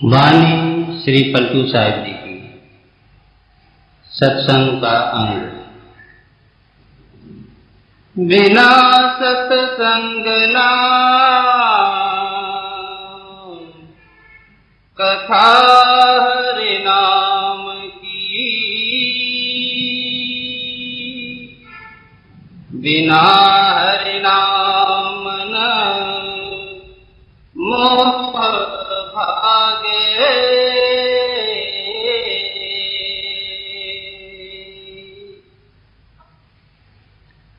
वाणी श्री पलटू साहिब जी की सत्संग का अंग। बिना सत्संग ना कथा हरि नाम की, बिना हरि नाम न मोह भागे।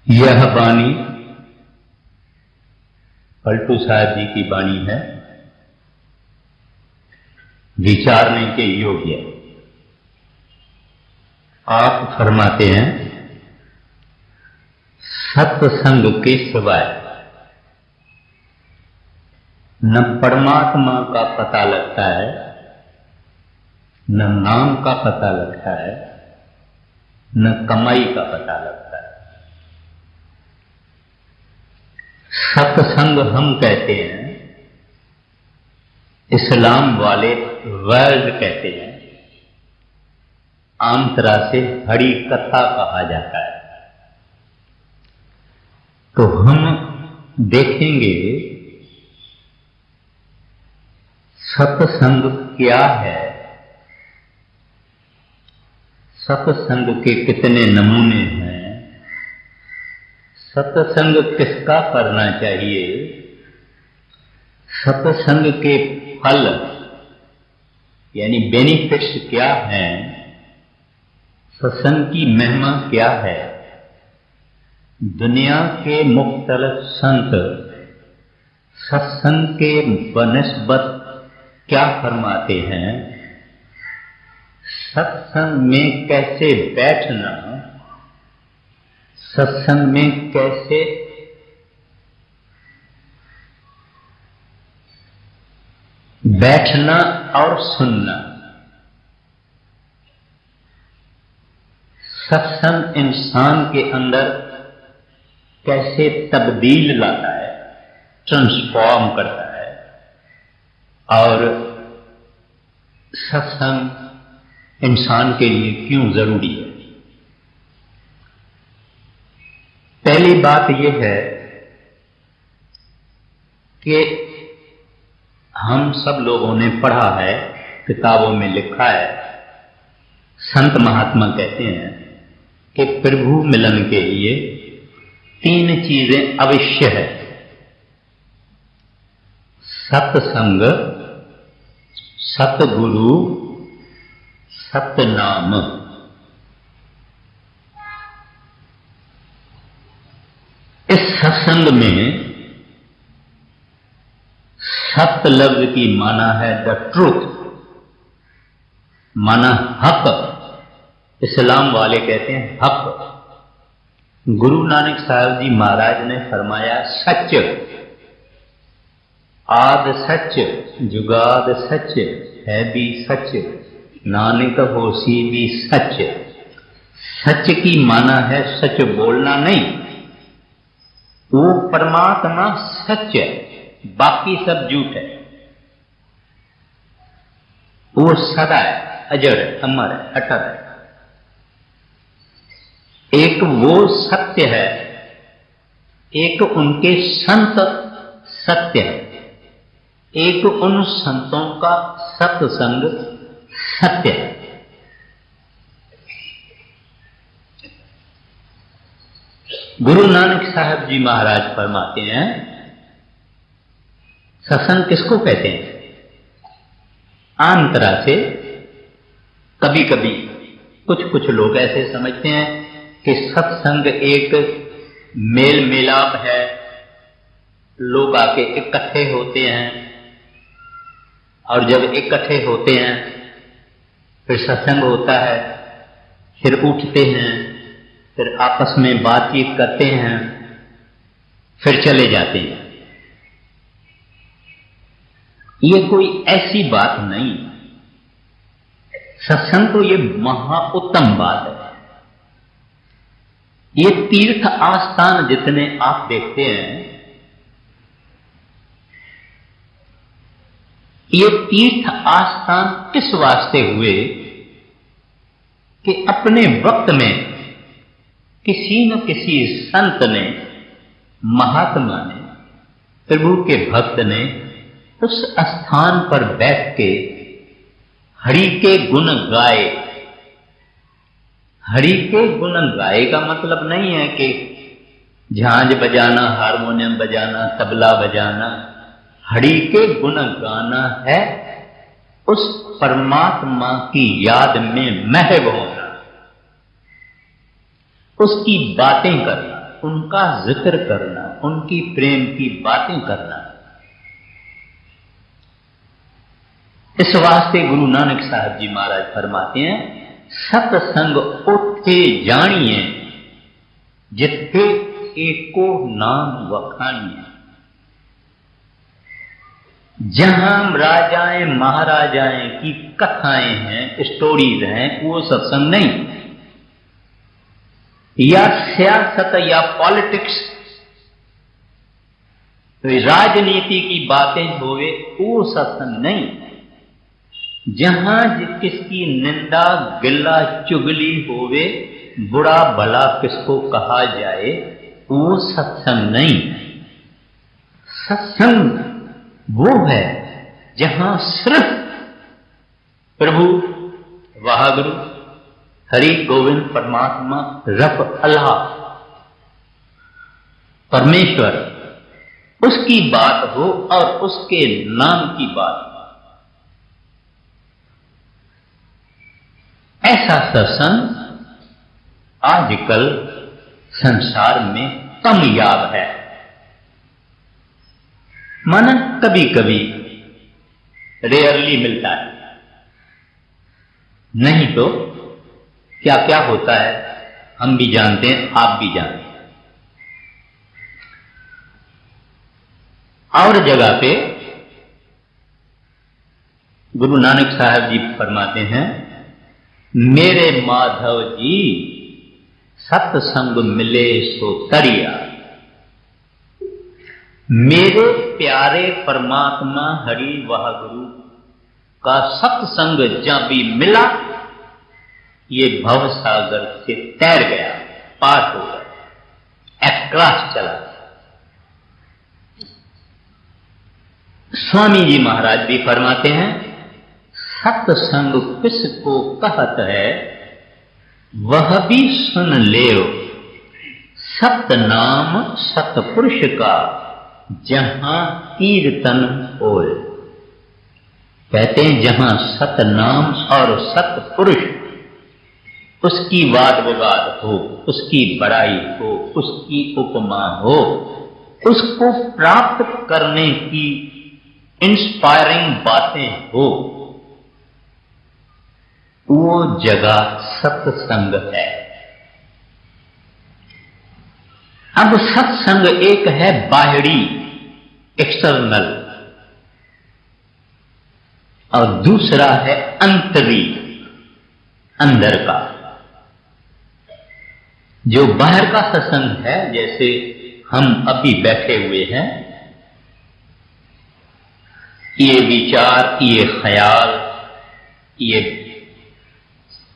यह वाणी पलटू साहब जी की वाणी है, विचारने के योग्य। आप फरमाते हैं, सत्संग के सिवाय न परमात्मा का पता लगता है, न नाम का पता लगता है, न कमाई का पता लगता है। सत्संग हम कहते हैं, इस्लाम वाले वर्ड कहते हैं, आम तरह से हरि कथा कहा जाता है। तो हम देखेंगे सत्संग क्या है, सत्संग के कितने नमूने हैं, सत्संग किसका करना चाहिए, सत्संग के फल यानी बेनिफिट्स क्या हैं, सत्संग की महिमा क्या है। दुनिया के मुख्तलिफ संत सत्संग के बनिस्बत क्या फरमाते हैं, सत्संग में कैसे बैठना, सत्संग में कैसे बैठना और सुनना। सत्संग इंसान के अंदर कैसे तब्दील लाता है, ट्रांसफॉर्म करता है, और सत्संग इंसान के लिए क्यों जरूरी है। पहली बात यह है कि हम सब लोगों ने पढ़ा है, किताबों में लिखा है, संत महात्मा कहते हैं कि प्रभु मिलन के लिए 3 चीजें अवश्य है, सत्संग, सतगुरु, सतनाम। इस सत्संग में सत्य लफ्ज की माना है द ट्रूथ, माना हक। इस्लाम वाले कहते हैं हक। गुरु नानक साहब जी महाराज ने फरमाया सच, आद सच, जुगाद सच, है भी सच, नानक होसी भी सच। सच की माना है सच बोलना नहीं, वो परमात्मा सच है, बाकी सब झूठ है। वो सदा है, अजर है, अमर है, अटल है। एक वो सत्य है, एक उनके संत सत्य है, एक उन संतों का सत्संग सत्य है। गुरु नानक साहब जी महाराज फरमाते हैं, सत्संग किसको कहते हैं। आम तरह से कभी कभी कुछ लोग ऐसे समझते हैं कि सत्संग एक मेल मिलाप है, लोग आके इकट्ठे होते हैं, और जब इकट्ठे होते हैं फिर सत्संग होता है, फिर उठते हैं, फिर आपस में बातचीत करते हैं, फिर चले जाते हैं। ये कोई ऐसी बात नहीं। सत्संग तो ये महा उत्तम बात है। ये तीर्थ आस्थान जितने आप देखते हैं, ये तीर्थ आस्थान किस वास्ते हुए कि अपने वक्त में किसी न किसी संत ने, महात्मा ने, प्रभु के भक्त ने उस स्थान पर बैठ के हरि के गुण गाए। हरि के गुण गाए का मतलब नहीं है कि झांझ बजाना, हारमोनियम बजाना, तबला बजाना। हरि के गुण गाना है उस परमात्मा की याद में महव होना, उसकी बातें करना, उनका जिक्र करना, उनकी प्रेम की बातें करना। इस वास्ते गुरु नानक साहब जी महाराज फरमाते हैं, सत्संग उठे जानिए, जिथे एको नाम वखानिए। जहां राजाएं महाराजाएं की कथाएं हैं, स्टोरीज हैं, वो सत्संग नहीं। या सियासत या पॉलिटिक्स, राजनीति की बातें होवे, वो सत्संग नहीं। जहां किसकी निंदा गिल्ला चुगली होवे, बुरा भला किसको कहा जाए, वो सत्संग नहीं। सत्संग वो है जहां सिर्फ प्रभु, वाहगुरु, हरि गोविंद परमात्मा, रब अल्लाह, परमेश्वर, उसकी बात हो और उसके नाम की बात हो। ऐसा सत्संग आजकल संसार में कम याद है। माना कभी कभी रेयरली मिलता है, नहीं तो क्या क्या होता है हम भी जानते हैं, आप भी जानते हैं। और जगह पे गुरु नानक साहब जी फरमाते हैं, मेरे माधव जी सत्संग मिले सो तरिया। मेरे प्यारे परमात्मा हरि वाहगुरु का सत्संग जब भी मिला, ये भव सागर से तैर गया, पार हो गया, अक्रॉस चला। स्वामी जी महाराज भी फरमाते हैं, सत्संग किसको कहत है, वह भी सुन लेओ, सतनाम सतपुरुष का जहां कीर्तन होए। कहते हैं जहां सतनाम और सतपुरुष, उसकी वाद विवाद हो, उसकी बड़ाई हो, उसकी उपमा हो, उसको प्राप्त करने की इंस्पायरिंग बातें हो, वो जगह सत्संग है। अब सत्संग एक है बाहरी, एक्सटर्नल, और दूसरा है अंतरी, अंदर का। जो बाहर का सत्संग है, जैसे हम अभी बैठे हुए हैं, ये विचार, ये ख्याल, ये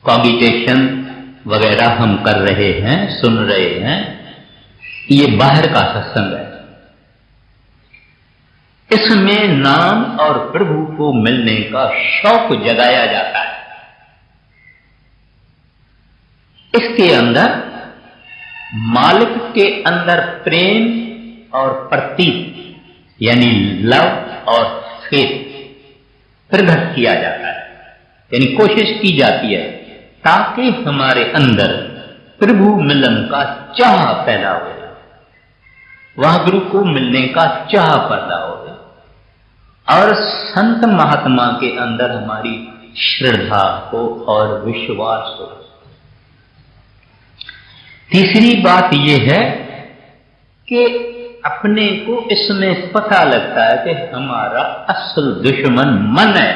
कॉम्बिटेशन वगैरह हम कर रहे हैं, सुन रहे हैं, ये बाहर का सत्संग है। इसमें नाम और प्रभु को मिलने का शौक जगाया जाता है। इसके अंदर मालिक के अंदर प्रेम और प्रतीक यानी लव और फेथ प्रकट किया जाता है, यानी कोशिश की जाती है ताकि हमारे अंदर प्रभु मिलन का चाह पैदा हो, वह गुरु को मिलने का चाह पैदा हो, और संत महात्मा के अंदर हमारी श्रद्धा हो और विश्वास हो। तीसरी बात यह है कि अपने को इसमें पता लगता है कि हमारा असल दुश्मन मन है,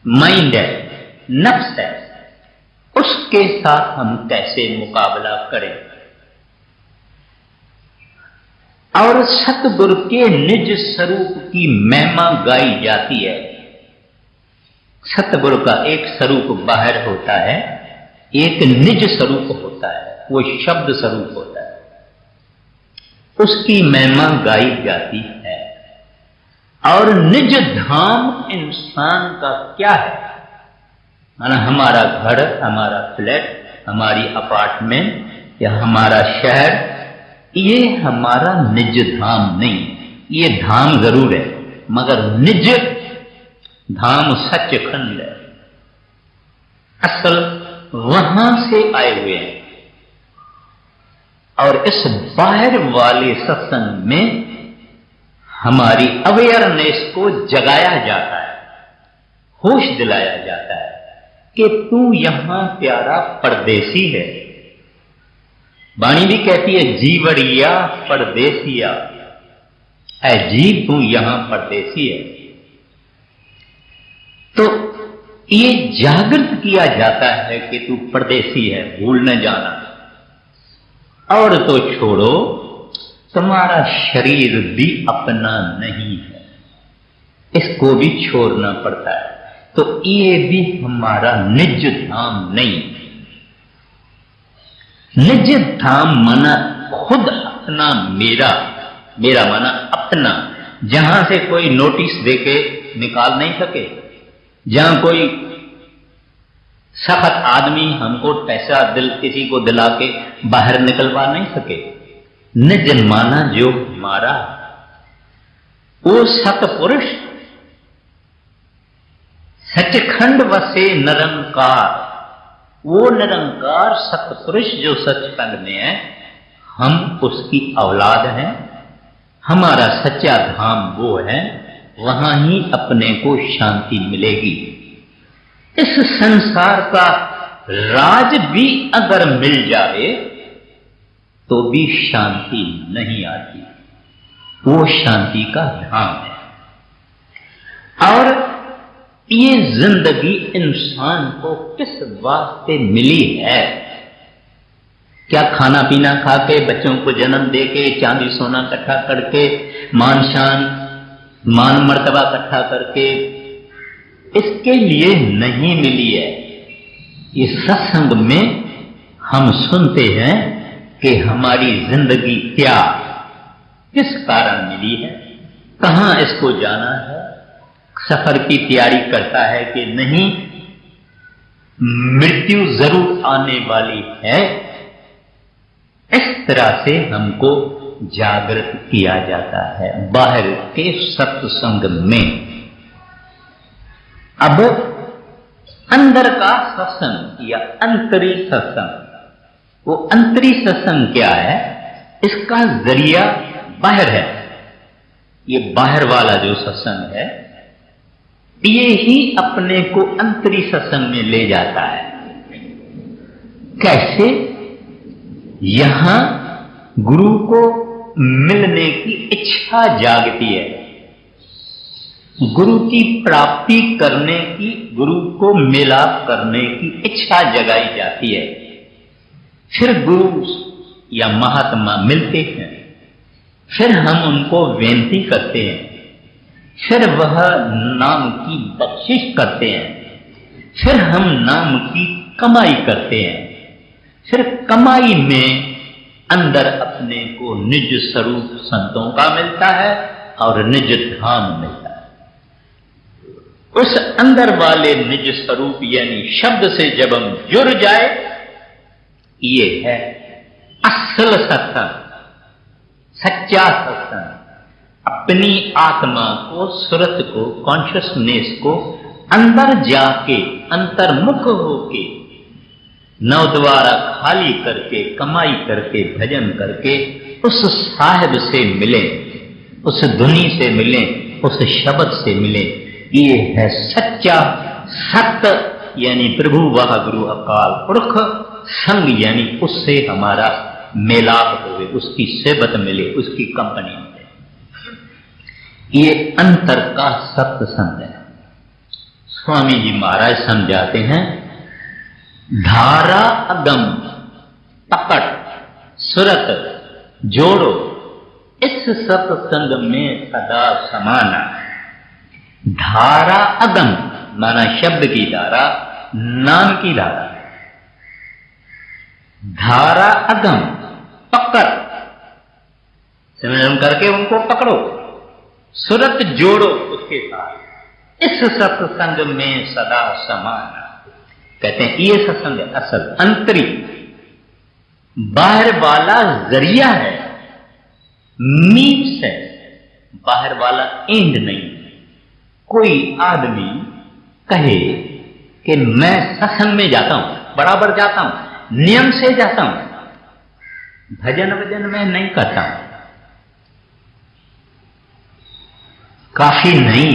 माइंड है, नफ्स है, उसके साथ हम कैसे मुकाबला करें। और सतगुरु के निज स्वरूप की महिमा गाई जाती है। सतगुरु का एक स्वरूप बाहर होता है, एक निज स्वरूप होता है, वो शब्द स्वरूप होता है, उसकी महिमा गाई जाती है। और निज धाम इंसान का क्या है? माना हमारा घर, हमारा फ्लैट, हमारी अपार्टमेंट या हमारा शहर, ये हमारा निज धाम नहीं। ये धाम जरूर है मगर निज धाम सचखंड है, असल वहां से आए हुए हैं। और इस बाहर वाले सत्संग में हमारी अवेयरनेस को जगाया जाता है, होश दिलाया जाता है कि तू यहां प्यारा परदेसी है। वाणी भी कहती है जीवड़िया परदेसिया, है जीव तू यहां परदेसी है। तो ये जागृत किया जाता है कि तू परदेसी है, भूल न जाना। और तो छोड़ो, तुम्हारा शरीर भी अपना नहीं है, इसको भी छोड़ना पड़ता है। तो ये भी हमारा निज धाम नहीं। निज धाम माना खुद अपना, मेरा, मेरा माना अपना, जहां से कोई नोटिस देके निकाल नहीं सके, जहां कोई सख्त आदमी हमको पैसा किसी को दिला के बाहर निकलवा नहीं सके। निज माना जो हमारा, वो सतपुरुष सचखंड वसे निरंकार, वो निरंकार सतपुरुष जो सचखंड में है, हम उसकी औलाद हैं। हमारा सच्चा धाम वो है, वहां ही अपने को शांति मिलेगी। इस संसार का राज भी अगर मिल जाए तो भी शांति नहीं आती, वो शांति का धाम है। और ये जिंदगी इंसान को किस वास्ते मिली है? क्या खाना पीना खा के, बच्चों को जन्म दे के, चांदी सोना इकट्ठा करके, मान शान मान मर्तबा इकट्ठा करके, इसके लिए नहीं मिली है। ये सत्संग में हम सुनते हैं कि हमारी जिंदगी क्या, किस कारण मिली है, कहां इसको जाना है, सफर की तैयारी करता है कि नहीं, मृत्यु जरूर आने वाली है। इस तरह से हमको जागृत किया जाता है बाहर के सत्संग में। अब अंदर का सत्संग या अंतरी सत्संग, वो अंतरी सत्संग क्या है? इसका जरिया बाहर है। ये बाहर वाला जो सत्संग है, ये ही अपने को अंतरी सत्संग में ले जाता है। कैसे? यहां गुरु को मिलने की इच्छा जागती है, गुरु की प्राप्ति करने की, गुरु को मिलाप करने की इच्छा जगाई जाती है। फिर गुरु या महात्मा मिलते हैं, फिर हम उनको विनती करते हैं, फिर वह नाम की बख्शिश करते हैं, फिर हम नाम की कमाई करते हैं, फिर कमाई में अंदर अपने को निज स्वरूप संतों का मिलता है और निज धाम मिलता है। उस अंदर वाले निज स्वरूप यानी शब्द से जब हम जुड़ जाए, ये है असल सत्संग, सच्चा सत्संग। अपनी आत्मा को, सुरत को, कॉन्शियसनेस को अंदर जाके, अंतर्मुख होके, नवद्वारा खाली करके, कमाई करके, भजन करके उस साहिब से मिले, उस धुनी से मिले, उस शब्द से मिले। ये है सच्चा सत्य, यानी प्रभु वह गुरु अकाल पुरख, संग यानी उससे हमारा मेलाप हुए, उसकी सेवत मिले, उसकी कंपनी मिले। ये अंतर का सत्संग है। स्वामी जी महाराज समझाते हैं, धारा अगम पकड़ सुरत जोड़ो, इस सत्संग में सदा समाना। धारा अगम माना शब्द की धारा, नाम की धारा। धारा अगम, पकड़, सिमरन करके उनको पकड़ो, सुरत जोड़ो उसके साथ। इस सत्संग में सदा समान, कहते हैं ये सत्संग है असल, अंतरी। बाहर वाला जरिया है, मीन्स है, बाहर वाला एंड नहीं। कोई आदमी कहे कि मैं सत्संग में जाता हूं, बराबर जाता हूं, नियम से जाता हूं, भजन वजन में नहीं करता हूं, काफी नहीं।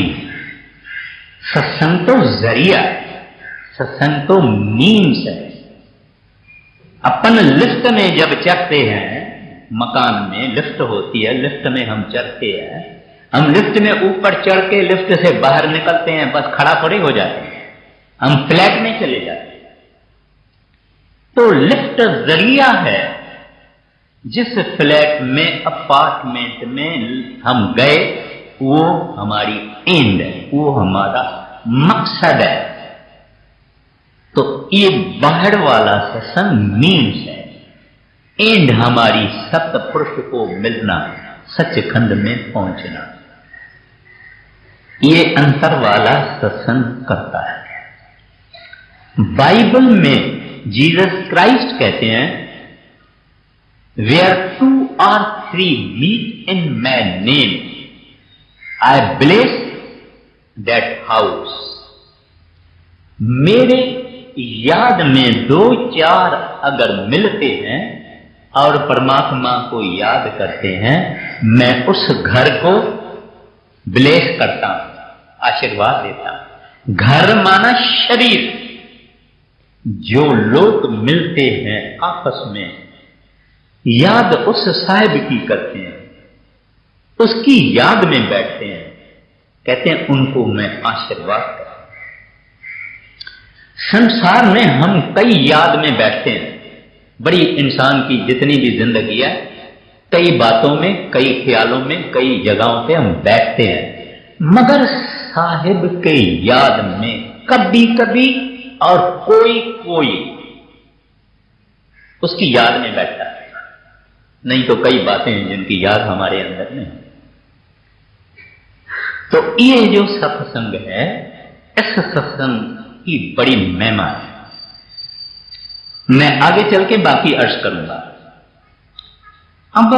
सत्संग तो जरिया, सत्संग तो मीन्स है। अपन लिफ्ट में जब चढ़ते हैं, मकान में लिफ्ट होती है, लिफ्ट में हम चढ़ते हैं, हम लिफ्ट में ऊपर चढ़ के लिफ्ट से बाहर निकलते हैं, बस खड़ा थोड़ी हो जाते हैं, हम फ्लैट में चले जाते हैं। तो लिफ्ट जरिया है। जिस फ्लैट में, अपार्टमेंट में हम गए, वो हमारी एंड है, वो हमारा मकसद है। तो ये बाहर वाला सत्संग मीन्स है, एंड हमारी सत्पुरुष को मिलना, सचखंड में पहुंचना। ये अंतर वाला सत्संग करता है। बाइबल में जीसस क्राइस्ट कहते हैं, where 2 or 3 meet in my name, I bless that house. मेरे याद में 2-4 अगर मिलते हैं और परमात्मा को याद करते हैं, मैं उस घर को ब्लेस करता हूं, आशीर्वाद देता हूं। घर माना शरीर। जो लोग मिलते हैं आपस में, याद उस साहिब की करते हैं, उसकी याद में बैठते हैं, कहते हैं उनको मैं आशीर्वाद करता हूं। संसार में हम कई याद में बैठते हैं। बड़ी इंसान की जितनी भी जिंदगी है, कई बातों में, कई ख्यालों में, कई जगहों पे हम बैठते हैं, मगर साहिब के याद में कभी कभी और कोई उसकी याद में बैठता है। नहीं तो कई बातें हैं जिनकी याद हमारे अंदर नहीं। तो ये जो सत्संग है, इस सत्संग की बड़ी महिमा है। मैं आगे चल के बाकी अर्ज करूंगा। अब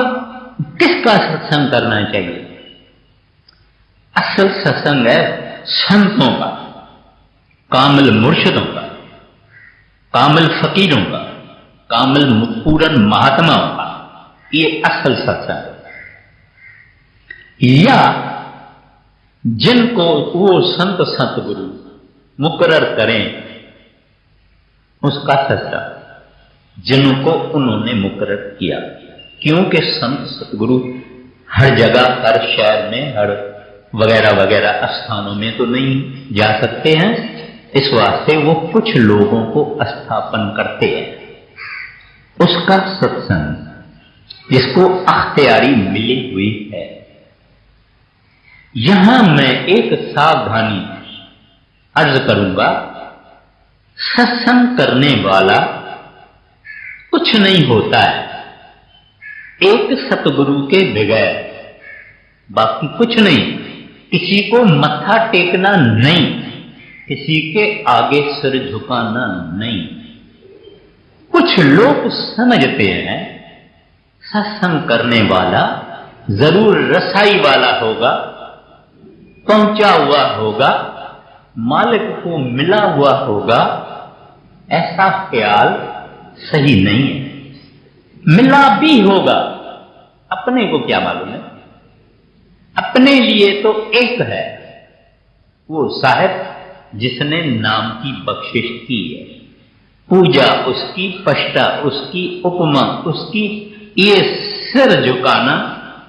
किसका सत्संग करना चाहिए? असल सत्संग है संतों का, कामिल मुर्शिदों का, कामिल फकीरों का, कामिल पूरन महात्माओं का। ये असल सत्संग है। या जिनको वो संत सतगुरु मुकर्रर करें, उसका सत्संग, जिनको उन्होंने मुकर्रर किया। क्योंकि संत सतगुरु हर जगह, हर शहर में, हर वगैरह वगैरह स्थानों में तो नहीं जा सकते हैं। इस वास्ते वो कुछ लोगों को स्थापन करते हैं। उसका सत्संग जिसको अख्तियारी मिली हुई है। यहां मैं एक सावधानी अर्ज करूंगा। सत्संग करने वाला कुछ नहीं होता है एक सतगुरु के बगैर, बाकी कुछ नहीं। किसी को मत्था टेकना नहीं, किसी के आगे सिर झुकाना नहीं। कुछ लोग समझते हैं सत्संग करने वाला जरूर रसाई वाला होगा, पहुंचा हुआ होगा, मालिक को मिला हुआ होगा। ऐसा ख्याल सही नहीं है। मिला भी होगा, अपने को क्या मालूम है। अपने लिए तो एक है, वो साहिब जिसने नाम की बख्शिश की है। पूजा उसकी, पष्टा उसकी, उपमा उसकी। ये सिर झुकाना,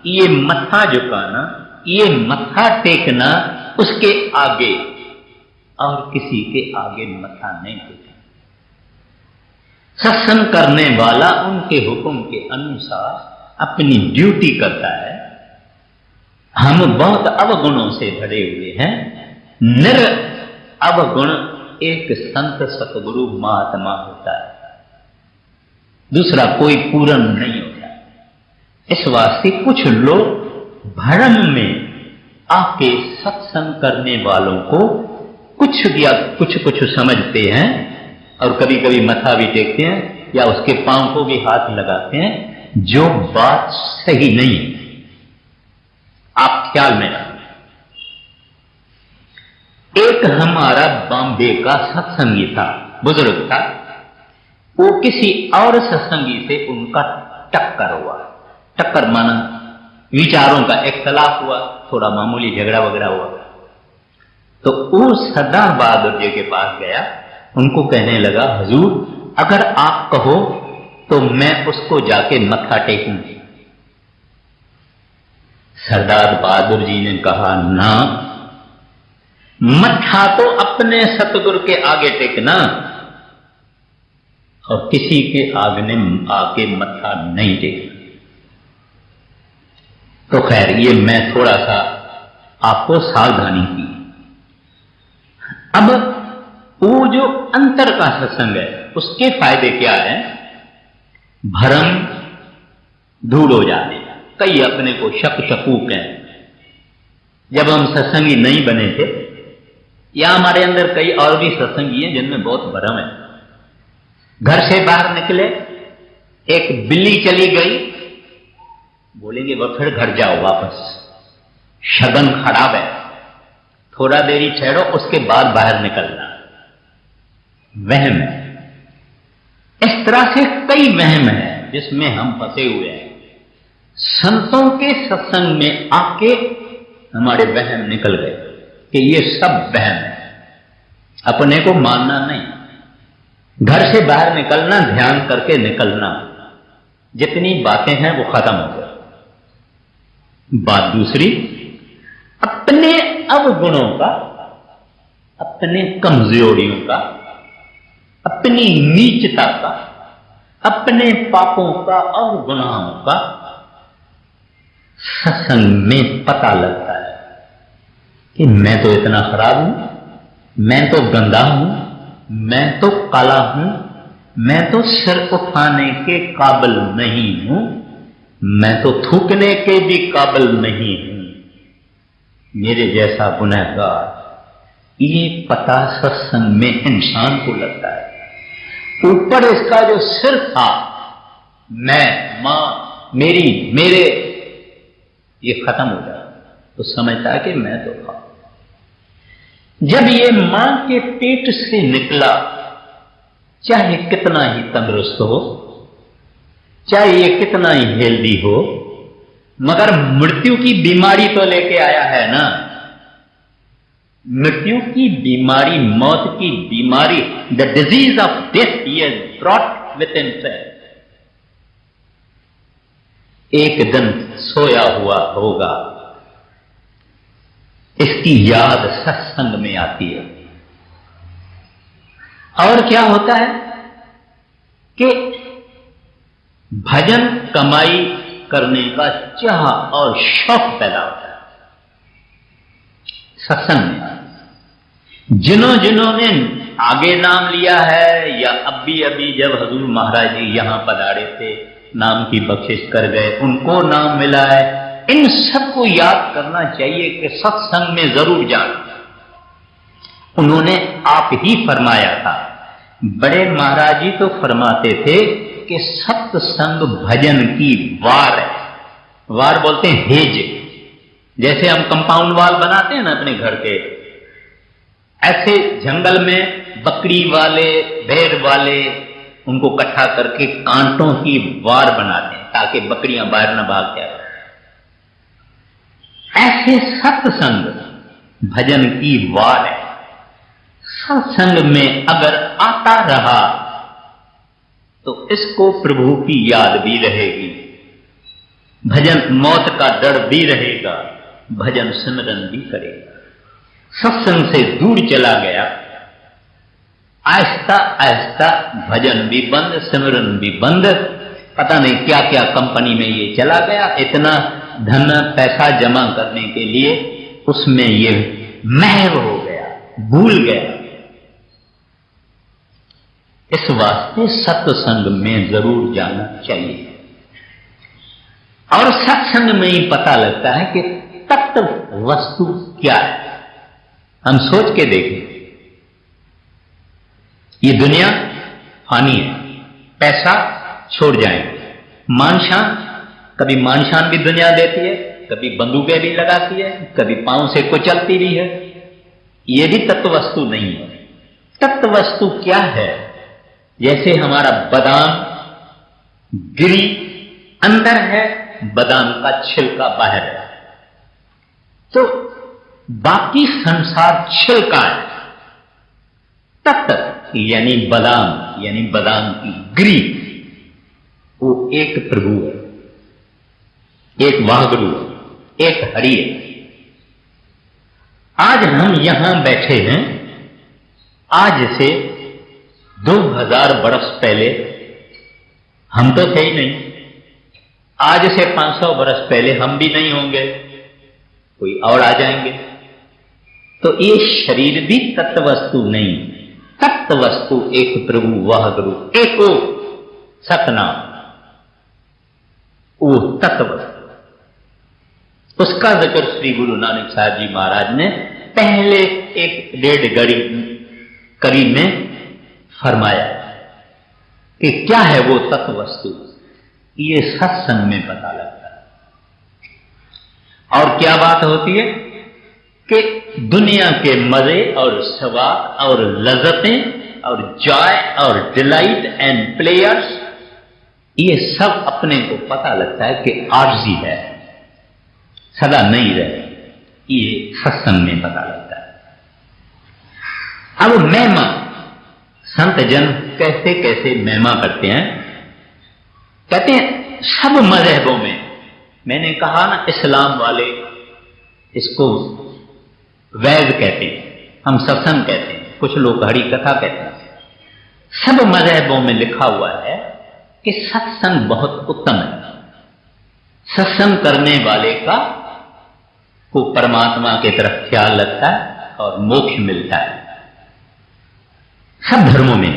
ये मत्था झुकाना, ये मत्था टेकना उसके आगे, और किसी के आगे मत्था नहीं टेकना। सत्संग करने वाला उनके हुक्म के अनुसार अपनी ड्यूटी करता है। हम बहुत अवगुणों से भरे हुए हैं, अवगुण एक संत सतगुरु महात्मा होता है, दूसरा कोई पूर्ण नहीं होता। इस वास्ते कुछ लोग भ्रम में आके सत्संग करने वालों को कुछ या कुछ समझते हैं और कभी कभी मथा भी टेकते हैं या उसके पांव को भी हाथ लगाते हैं, जो बात सही नहीं है। आप ख्याल में रखें, एक हमारा बॉम्बे का सत्संगी था, बुजुर्ग था, वो किसी और सत्संगी से उनका टक्कर हुआ। टक्कर माना विचारों का इख्तलाफ हुआ, थोड़ा मामूली झगड़ा वगड़ा हुआ। तो वो सरदार बहादुर जी के पास गया, उनको कहने लगा, हुजूर अगर आप कहो तो मैं उसको जाके मत्था टेकूंगी। सरदार बहादुर जी ने कहा, ना, मत्था तो अपने सतगुरु के आगे टेकना और किसी के आगे मत्था नहीं टेकना। तो खैर, ये मैं थोड़ा सा आपको सावधानी की। अब वो जो अंतर का सत्संग है, उसके फायदे क्या है? भरम दूर हो जाने। कई अपने को शक शकूक हैं। जब हम सत्संगी नहीं बने थे, या हमारे अंदर कई और भी सत्संगी हैं जिनमें बहुत भरम है। घर से बाहर निकले, एक बिल्ली चली गई, बोलेंगे वो फिर घर जाओ वापस, शगन खराब है, थोड़ा देरी ठहरो, उसके बाद बाहर निकलना। वहम है। इस तरह से कई वहम है जिसमें हम फंसे हुए हैं। संतों के सत्संग में आके हमारे वहम निकल गए कि ये सब वहम है, अपने को मानना नहीं। घर से बाहर निकलना, ध्यान करके निकलना, जितनी बातें हैं वो खत्म हो गई। बात दूसरी, अपने अवगुणों का, अपने कमजोरियों का, अपनी नीचता का, अपने पापों का और गुनाहों का सत्संग में पता लगता है कि मैं तो इतना खराब हूं, मैं तो गंदा हूं, मैं तो काला हूं, मैं तो सिर उठाने के काबिल नहीं हूं, मैं तो थूकने के भी काबिल नहीं हूं, मेरे जैसा गुनहगार। ये पता सत्संग में इंसान को लगता है। ऊपर इसका जो सिर था, मैं, मां, मेरी, मेरे, ये खत्म हो जाए तो समझता है कि मैं तो खा। जब ये मां के पेट से निकला, चाहे कितना ही तंदुरुस्त हो, चाहे ये कितना ही हेल्दी हो, मगर मृत्यु की बीमारी तो लेके आया है ना। मृत्यु की बीमारी, मौत की बीमारी, the disease of death he has brought with himself. एक दिन सोया हुआ होगा, इसकी याद सत्संग में आती है। और क्या होता है कि भजन कमाई करने का चाह और शौक पैदा होता है सत्संग में। जिन्होंने आगे नाम लिया है, या अभी अभी जब हजूर महाराज जी यहां पधारे थे, नाम की बख्शिश कर गए, उनको नाम मिला है, इन सबको याद करना चाहिए कि सत्संग में जरूर जाना। उन्होंने आप ही फरमाया था, बड़े महाराज जी तो फरमाते थे कि सत्संग भजन की वार है। वार बोलते हैं हेज, जैसे हम कंपाउंड वाल बनाते हैं ना अपने घर के, ऐसे जंगल में बकरी वाले, भेड़ वाले, उनको इकट्ठा करके कांटों की वार बनाते हैं ताकि बकरियां बाहर न भाग जाए। ऐसे सत्संग भजन की वार है। सत्संग में अगर आता रहा तो इसको प्रभु की याद भी रहेगी, भजन मौत का डर भी रहेगा, भजन सिमरन भी करेगा। सत्संग से दूर चला गया, आहिस्ता आहिस्ता भजन भी बंद, सिमरन भी बंद, पता नहीं क्या क्या कंपनी में ये चला गया। इतना धन पैसा जमा करने के लिए उसमें ये महव हो गया, भूल गया। इस वास्ते सत्संग में जरूर जाना चाहिए, और सत्संग में ही पता लगता है कि तत्व वस्तु क्या है। हम सोच के देखें, ये दुनिया फानी है, पैसा छोड़ जाएंगे, मानशान, कभी मानशान भी दुनिया देती है, कभी बंदूकें भी लगाती है, कभी पांव से कुचलती भी है। ये भी तत्व वस्तु नहीं है। तत्व वस्तु क्या है? जैसे हमारा बादाम गिरी अंदर है, बादाम का छिलका बाहर है, तो बाकी संसार छिलका है। तत्व यानी बादाम की गिरी, वो एक प्रभु है, एक वाहगुरु है, एक हरि है। आज हम यहां बैठे हैं, आज से 2000 वर्ष पहले हम तो थे ही नहीं, आज से 500 वर्ष पहले हम भी नहीं होंगे, कोई और आ जाएंगे। तो ये शरीर भी तत्व वस्तु नहीं, तत्व वस्तु एक प्रभु वाहगुरु, एको सतनाम, वो तत्व वस्तु। उसका जिक्र श्री गुरु नानक साहब जी महाराज ने पहले 1.5 कड़ी में फरमाया कि क्या है वो तत्व वस्तु। ये सत्संग में पता लगता है। और क्या बात होती है कि दुनिया के मजे और स्वाद और लज्जतें और जॉय और डिलाइट एंड प्लेयर्स, ये सब अपने को पता लगता है कि आर्जी है, सदा नहीं रहे। ये सत्संग में पता लगता है। अब महिमा, संत जन कैसे कैसे महिमा करते हैं। कहते हैं सब मजहबों में, मैंने कहा ना इस्लाम वाले इसको वैद कहते हैं, हम सत्संग कहते हैं, कुछ लोग हरि कथा कहते हैं। सब मजहबों में लिखा हुआ है कि सत्संग बहुत उत्तम है। सत्संग करने वाले का को परमात्मा की तरफ ख्याल लगता है और मोक्ष मिलता है। सब धर्मों में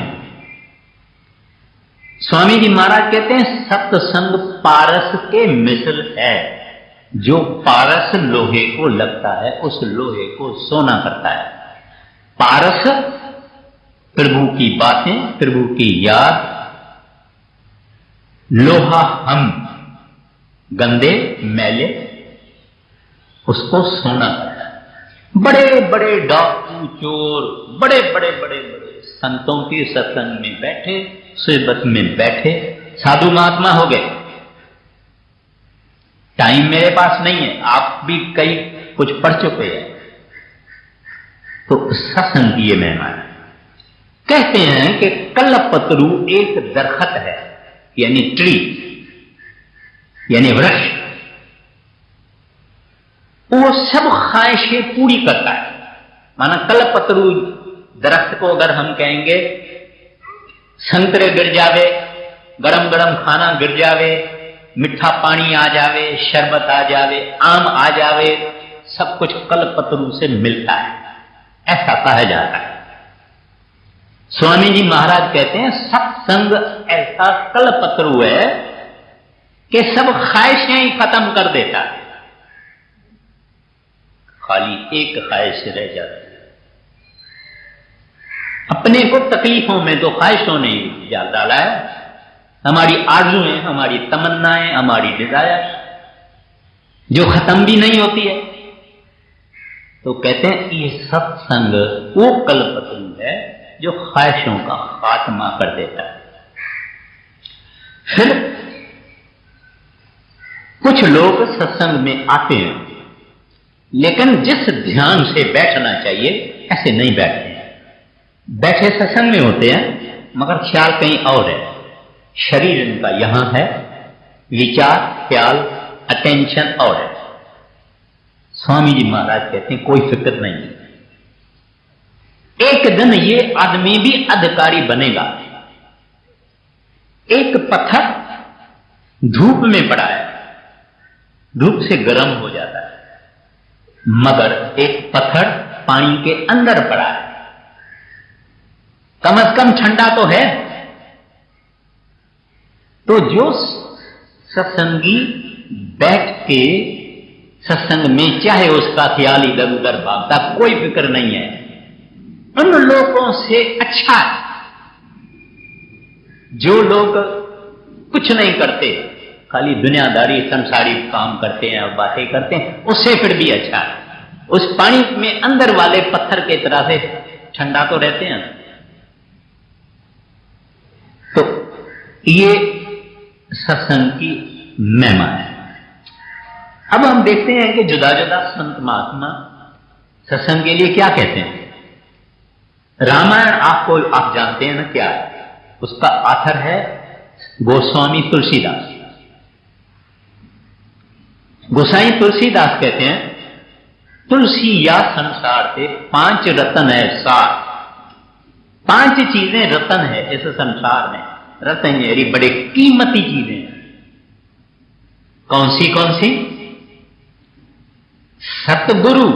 स्वामी जी महाराज कहते हैं सत्संग पारस के मिसल है। जो पारस लोहे को लगता है उस लोहे को सोना करता है। पारस प्रभु की बातें, प्रभु की याद, लोहा हम गंदे मैले, उसको सोना करता है। बड़े बड़े डाकू चोर, बड़े बड़े बड़े बड़े संतों की सत्संग में बैठे, सोबत में बैठे, साधु महात्मा हो गए। टाइम मेरे पास नहीं है, आप भी कई कुछ पढ़ चुके हैं। तो सत्संग की ये महिमा है। कहते हैं कि कल्पतरु एक दरखत है, यानी ट्री, यानी वृक्ष, वो सब ख्वाहिशें पूरी करता है। माना कल्पतरु दरख्त को अगर हम कहेंगे संतरे गिर जावे, गरम गरम खाना गिर जावे, मिठा पानी आ जावे, शरबत आ जावे, आम आ जावे, सब कुछ कल्पतरु से मिलता है, ऐसा कहा जाता है। स्वामी जी महाराज कहते हैं सत्संग ऐसा कल्पतरु है कि सब ख्वाहिशें ही खत्म कर देता है, खाली एक ख्वाहिश रह जाती है। अपने को तकलीफों में तो ख्वाहिशों ने डाला है, हमारी आरज़ुएं, हमारी तमन्नाएं, हमारी डिजायर जो खत्म भी नहीं होती है। तो कहते हैं ये सत्संग वो कल्पतरु है जो ख्वाहिशों का खात्मा कर देता है। फिर कुछ लोग सत्संग में आते हैं, लेकिन जिस ध्यान से बैठना चाहिए ऐसे नहीं बैठते। बैठे सत्संग में होते हैं मगर ख्याल कहीं और है, शरीर इनका यहां है, विचार, ख्याल, अटेंशन और है। स्वामी जी महाराज कहते हैं कोई फिक्र नहीं, एक दिन ये आदमी भी अधिकारी बनेगा। एक पत्थर धूप में पड़ा है, धूप से गर्म हो जाता है, मगर एक पत्थर पानी के अंदर पड़ा है, कम से कम ठंडा तो है। तो जो सत्संगी बैठ के सत्संग में, चाहे उसका ख्याल इधर उधर भागता, कोई फिक्र नहीं है, उन लोगों से अच्छा है। जो लोग कुछ नहीं करते, खाली दुनियादारी संसारी काम करते हैं और बातें करते हैं, उससे फिर भी अच्छा है। उस पानी में अंदर वाले पत्थर के तरह से ठंडा तो रहते हैं। तो ये सत्संग की महिमा है। अब हम देखते हैं कि जुदा जुदा संत महात्मा सत्संग के लिए क्या कहते हैं। रामायण आप जानते हैं ना क्या है, उसका आथर है गोस्वामी तुलसीदास। गोसाई तुलसीदास कहते हैं, तुलसी या संसार से 5 रतन है सार। 5 चीजें रतन है इस संसार में। रतन यानी बड़े कीमती चीजें हैं। कौन सी? सतगुरु,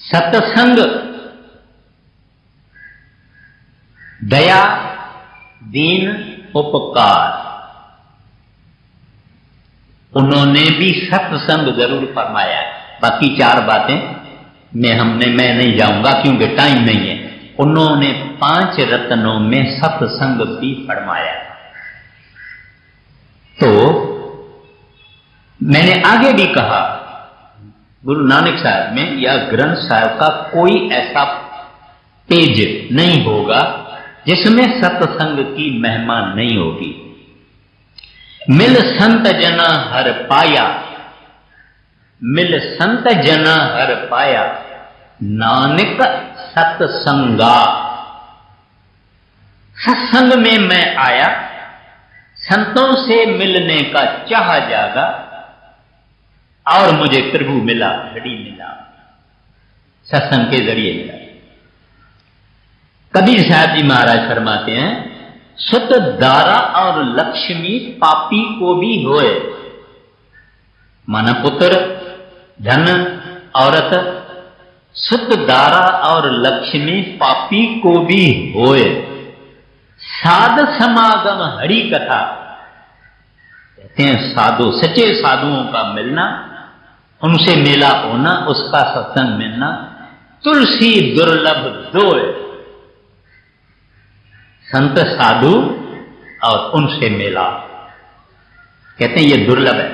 सत्संग, दया, दीन, उपकार। उन्होंने भी सत्संग जरूर फरमाया। बाकी 4 बातें मैं नहीं जाऊंगा क्योंकि टाइम नहीं है। उन्होंने 5 रत्नों में सत्संग भी फरमाया। तो मैंने आगे भी कहा, गुरु नानक साहब में या ग्रंथ साहब का कोई ऐसा पेज नहीं होगा जिसमें सत्संग की महिमा नहीं होगी। मिल संत जना हर पाया, मिल संत जना हर पाया, नानक सत्संगा। सत्संग में मैं आया, संतों से मिलने का चाह जागा, और मुझे प्रभु मिला, घड़ी मिला, सत्संग के जरिए मिला। कबीर साहब जी महाराज फरमाते हैं, सुत दारा और लक्ष्मी पापी को भी होए। माना पुत्र, धन, औरत, सुत दारा और लक्ष्मी पापी को भी होए। साध समागम हरि कथा, कहते हैं साधु, सच्चे साधुओं का मिलना, उनसे मेला होना, उसका सत्संग मिलना। तुलसी दुर्लभ दोय, संत साधु और उनसे मेला, कहते हैं ये दुर्लभ है।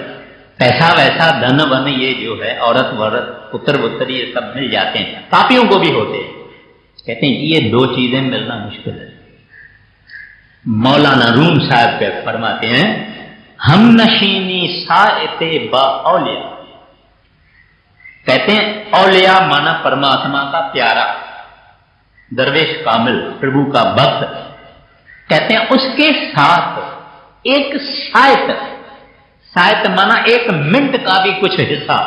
पैसा वैसा, धन वन, ये जो है, औरत वरत, पुत्र पुत्र, ये सब मिल जाते हैं, पापियों को भी होते हैं। कहते हैं ये 2 चीजें मिलना मुश्किल है। मौलाना रूम साहब के फरमाते हैं, हम नशीनी साएते बा औलिया। कहते हैं औलिया माना परमात्मा का प्यारा, दरवेश कामिल, प्रभु का भक्त। कहते हैं उसके साथ एक सायत, सायत माना 1 मिनट का भी कुछ हिस्सा।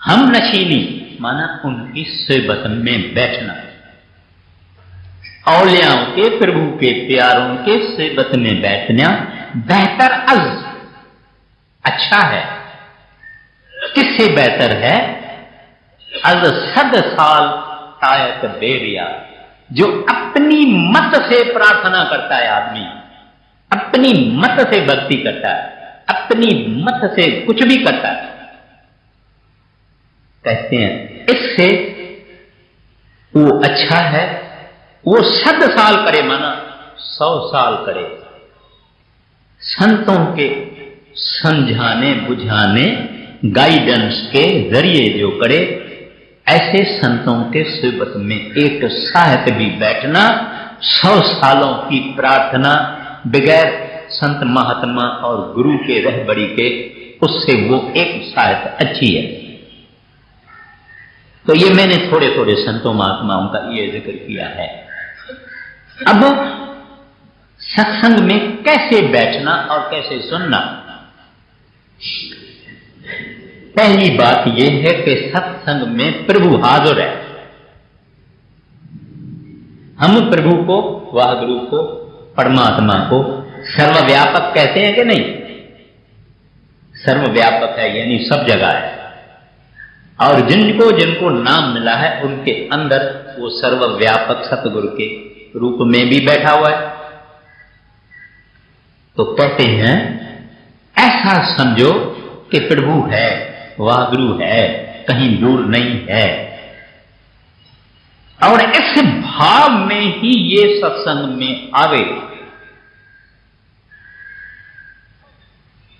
हम नशीनी माना उनकी सोबत में बैठना, औलियाओं के, प्रभु के प्यारों के सोबत में बैठना बेहतर अज, अच्छा है। किससे बेहतर है? अज 100 साल तायत बेरिया, जो अपनी मत से प्रार्थना करता है आदमी, अपनी मत से भक्ति करता है, अपनी मत से कुछ भी करता है। कहते हैं इससे वो अच्छा है। वो 100 साल करे, माना 100 साल करे, संतों के समझाने बुझाने गाइडेंस के जरिए जो करे, ऐसे संतों के सोबत में एक साहत भी बैठना, 100 सालों की प्रार्थना बगैर संत महात्मा और गुरु के रहबरी के, उससे वो एक साहत अच्छी है। तो ये मैंने थोड़े थोड़े संतों महात्माओं का ये जिक्र किया है। अब सत्संग में कैसे बैठना और कैसे सुनना। पहली बात यह है कि सत्संग में प्रभु हाजिर है। हम प्रभु को, वाहगुरु को, परमात्मा को सर्वव्यापक कहते हैं कि नहीं? सर्वव्यापक है यानी सब जगह है। और जिनको जिनको नाम मिला है उनके अंदर वो सर्वव्यापक सतगुरु के रूप में भी बैठा हुआ है। तो कहते हैं ऐसा समझो कि प्रभु है, वाहगुरु है, कहीं दूर नहीं है। और इस भाव में ही ये सत्संग में आवे,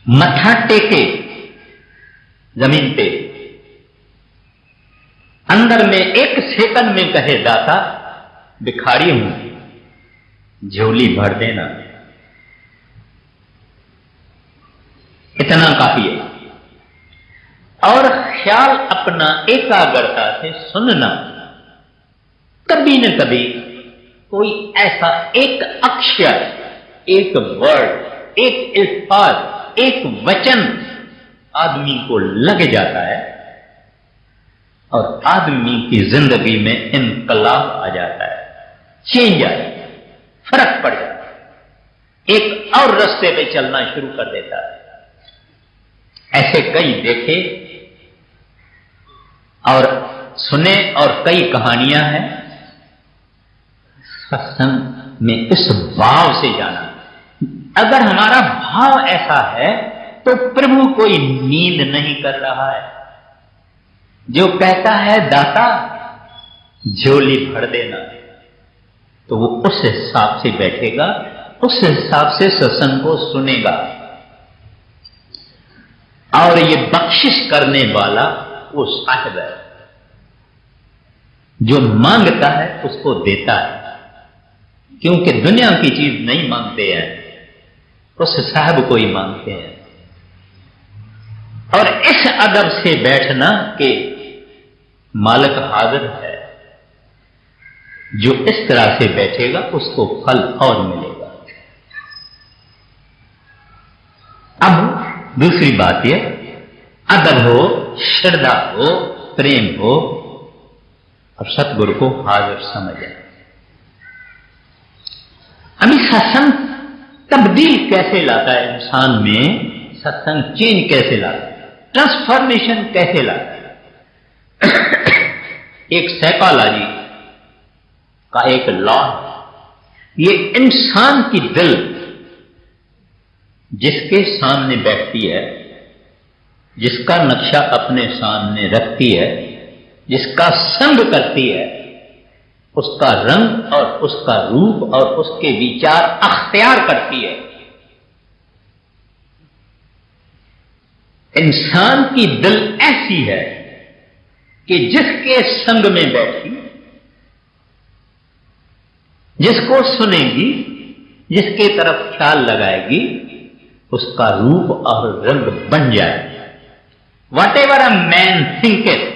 मत्था टेके जमीन पे, अंदर में एक सेकंड में कहे दाता भिखारी हूं, झोली भर देना, इतना काफी है। और ख्याल अपना एकाग्रता से सुनना, कभी न कभी कोई ऐसा एक अक्षर, एक वर्ड, एक अल्फाज, एक वचन आदमी को लग जाता है और आदमी की जिंदगी में इनकलाब आ जाता है, चेंज आ जाता है, फर्क पड़ जाता है, एक और रास्ते पे चलना शुरू कर देता है। ऐसे कई देखे और सुने और कई कहानियां हैं। सत्संग में इस भाव से जाना, अगर हमारा भाव ऐसा है तो प्रभु कोई नींद नहीं कर रहा है। जो कहता है दाता झोली भर देना, तो वो उस हिसाब से बैठेगा, उस हिसाब से सत्संग को सुनेगा। और ये बख्शिश करने वाला वो साहिब है, जो मांगता है उसको देता है, क्योंकि दुनिया की चीज नहीं मांगते हैं, उस साहब को ही मांगते हैं। और इस अदब से बैठना कि मालिक हाजिर है, जो इस तरह से बैठेगा उसको फल और मिलेगा। अब दूसरी बात यह, अदब हो, श्रद्धा हो, प्रेम हो और सतगुरु को हाजिर समझे। अभी सत्संग तब्दील कैसे लाता है इंसान में, सत्संग चेंज कैसे लाता है, ट्रांसफॉर्मेशन कैसे लाता है। एक साइकोलॉजी का एक लॉ, ये इंसान की दिल जिसके सामने बैठती है, जिसका नक्शा अपने सामने रखती है, जिसका संग करती है, उसका रंग और उसका रूप और उसके विचार अख्तियार करती है। इंसान की दिल ऐसी है कि जिसके संग में बैठी, जिसको सुनेगी, जिसके तरफ ख्याल लगाएगी, उसका रूप और रंग बन जाए। Whatever a man thinketh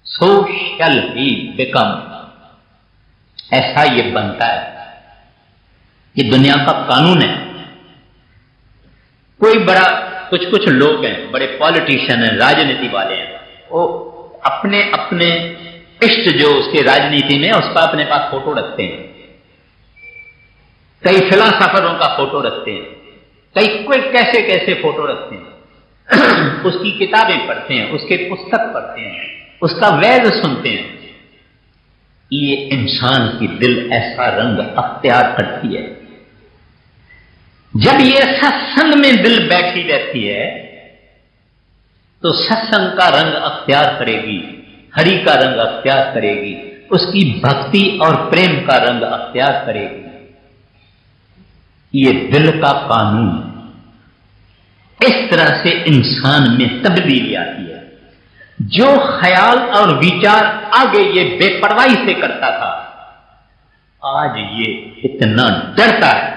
so shall he become, ऐसा ये बनता है। ये दुनिया का कानून है। कोई बड़ा कुछ लोग हैं, बड़े पॉलिटिशियन हैं, राजनीति वाले हैं, वो अपने अपने इष्ट जो उसके राजनीति में उसका अपने पास फोटो रखते हैं। कई फिलोसोफरों का फोटो रखते हैं, कोई कैसे कैसे फोटो रखते हैं। उसकी किताबें पढ़ते हैं, उसके पुस्तक पढ़ते हैं, उसका वैध सुनते हैं। ये इंसान की दिल ऐसा रंग अख्तियार करती है। जब ये सत्संग में दिल बैठी रहती है तो सत्संग का रंग अख्तियार करेगी, हरि का रंग अख्तियार करेगी, उसकी भक्ति और प्रेम का रंग अख्तियार करेगी। ये दिल का कानून। इस तरह से इंसान में तब्दीली आती है। जो ख्याल और विचार आगे ये बेपरवाही से करता था, आज ये इतना डरता है,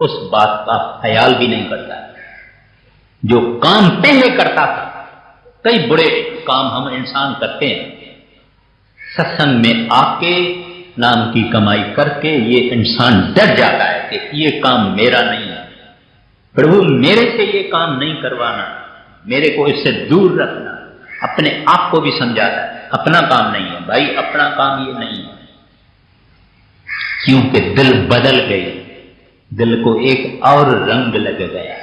उस बात का ख्याल भी नहीं करता है। जो काम पहले करता था, कई बुरे काम हम इंसान करते हैं, सत्संग में आके नाम की कमाई करके ये इंसान डर जाता है कि ये काम मेरा नहीं है, प्रभु मेरे से ये काम नहीं करवाना, मेरे को इससे दूर रखना। अपने आप को भी समझाता है अपना काम नहीं है भाई, अपना काम ये नहीं है। क्योंकि दिल बदल गई, दिल को एक और रंग लग गया,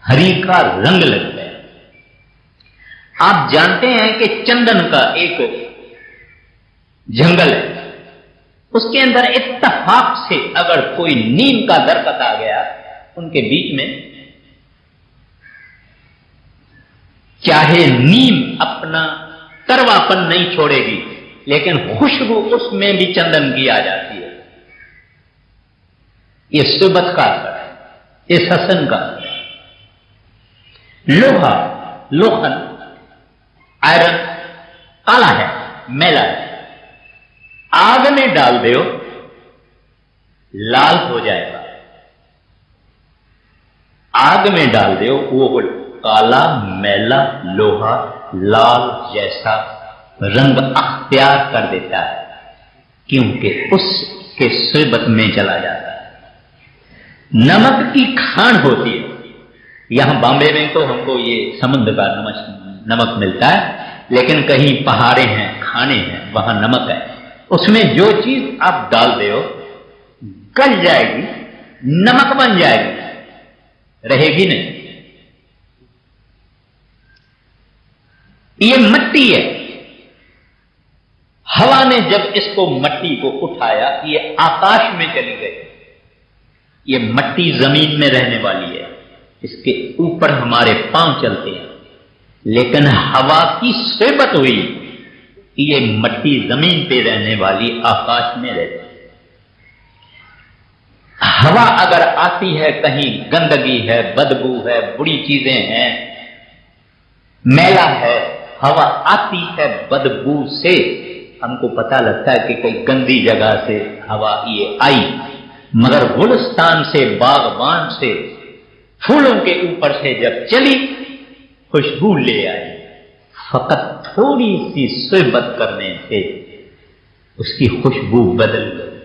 हरि का रंग लग गया। आप जानते हैं कि चंदन का एक जंगल है, उसके अंदर इत्तेफाक से अगर कोई नीम का दरख्त आ गया उनके बीच में, चाहे नीम अपना तरवापन नहीं छोड़ेगी, लेकिन खुशबू उसमें भी चंदन की आ जाती है। ये सुबत का असर है, ये सत्संग का असर है। लोहा, लोहन, आयरन काला है, मैला है, आग में डाल दो लाल हो जाएगा। आग में डाल दो वो काला मैला लोहा लाल जैसा रंग अख्तियार कर देता है, क्योंकि उसके सुबत में चला जाता है। नमक की खान होती है। यहां बॉम्बे में तो हमको ये समुद्र का नमक मिलता है, लेकिन कहीं पहाड़े हैं, खाने हैं, वहां नमक है। उसमें जो चीज आप डाल दो गल जाएगी, नमक बन जाएगी, रहेगी नहीं। ये मिट्टी है। हवा ने जब इसको मट्टी को उठाया, ये आकाश में चली गई। ये मट्टी जमीन में रहने वाली है, इसके ऊपर हमारे पांव चलते हैं, लेकिन हवा की सोबत हुई, ये मट्टी जमीन पे रहने वाली आकाश में रहती है। हवा अगर आती है, कहीं गंदगी है, बदबू है, बुरी चीजें हैं, मैला है, हवा आती है बदबू से, हमको पता लगता है कि कोई गंदी जगह से हवा ये आई, मगर गुलस्तान से, बागबान से, फूलों के ऊपर से जब चली, खुशबू ले आई। फकत थोड़ी सी सोबत करने से उसकी खुशबू बदल गई।